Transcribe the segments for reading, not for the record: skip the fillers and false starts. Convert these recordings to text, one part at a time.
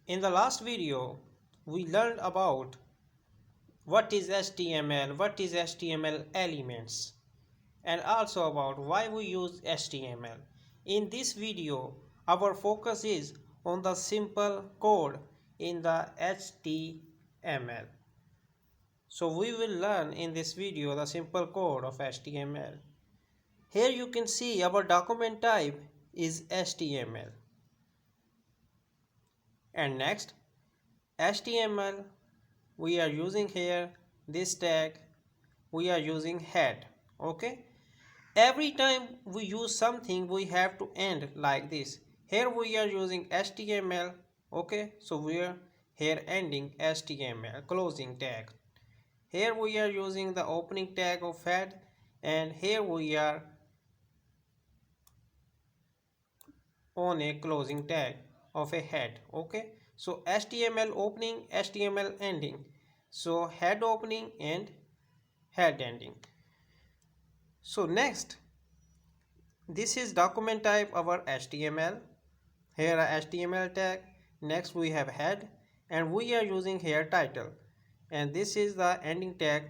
In the last video, we learned about what is HTML, what is HTML elements, and also about why we use HTML. In this video, our focus is on the simple code in the HTML. So we will learn in this video the simple code of HTML. Here you can see our document type is HTML. And next, HTML, we are using here this tag, we are using head. Okay, every time we use something we have to end like this. Here we are using HTML. Okay, so we are here ending HTML closing tag. Here we are using the opening tag of head, and here we are on a closing tag of a head. Okay, so HTML opening, HTML ending, so head opening and head ending. So next, this is document type our HTML. Here a HTML tag. Next we have head, and we are using here title, and this is the ending tag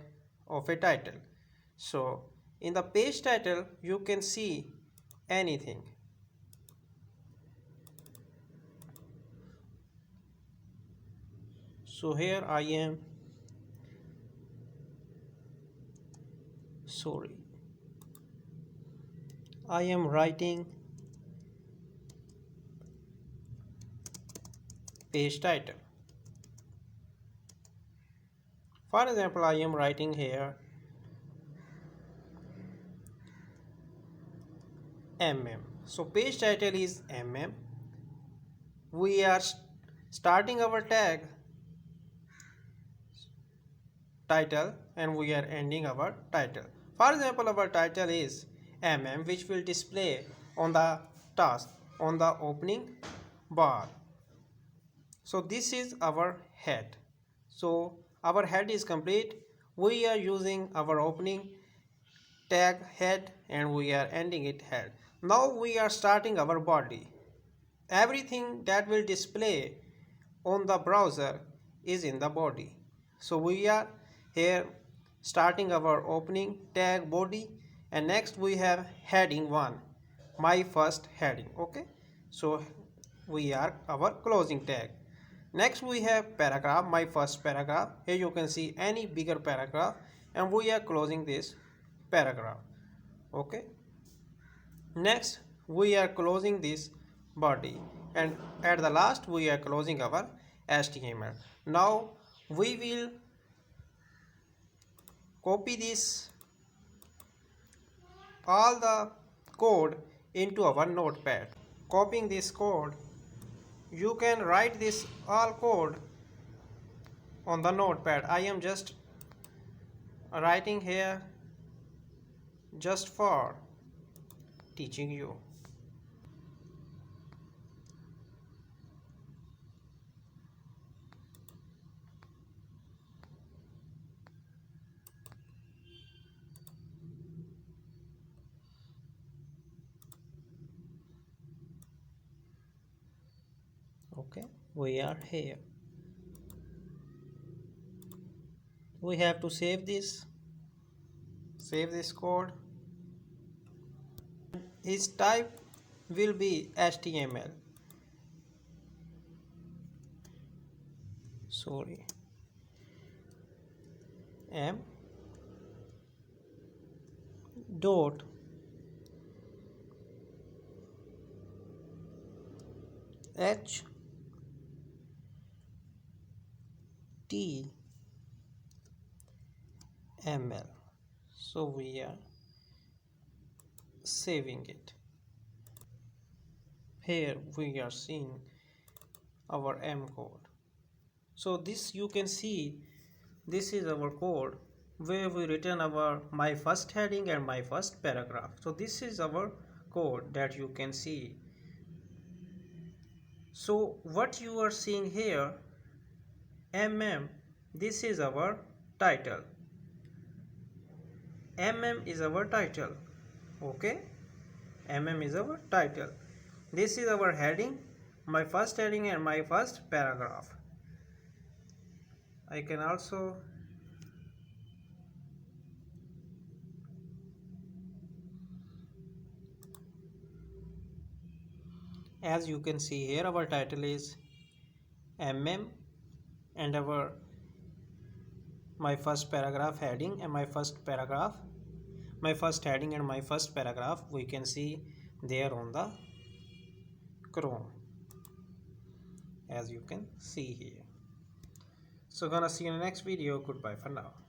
of a title. So in the page title you can see anything. So here I am writing page title. For example, I am writing here mm. So page title is mm. We are starting our tag title and we are ending our title. For example, our title is mm, which will display on the task on the opening bar. So this is our head. So our head is complete. We are using our opening tag head and we are ending it head. Now we are starting our body. Everything that will display on the browser is in the body. So we are here starting our opening tag body, and next we have heading 1, my first heading. Okay, so we are our closing tag. Next we have paragraph, my first paragraph. Here you can see any bigger paragraph, and we are closing this paragraph. Okay, next we are closing this body, and at the last we are closing our HTML. Now we will copy this all the code into our notepad. Copying this code, you can write this all code on the notepad. I am just writing here just for teaching you. Okay, we are here. We have to save this code. Its type will be HTML. Sorry, m dot h t ml. So we are saving it. Here we are seeing our m code. So this you can see, this is our code where we written our my first heading and my first paragraph. So this is our code that you can see. So what you are seeing here, mm, this is our title. Mm is our title. Okay, mm is our title. This is our heading. my first heading and my first paragraph. I can also as you can see here, our title is MM and my first paragraph heading and my first paragraph, my first heading and my first paragraph we can see there on the Chrome, as you can see here. So gonna see you in the next video. Goodbye for now.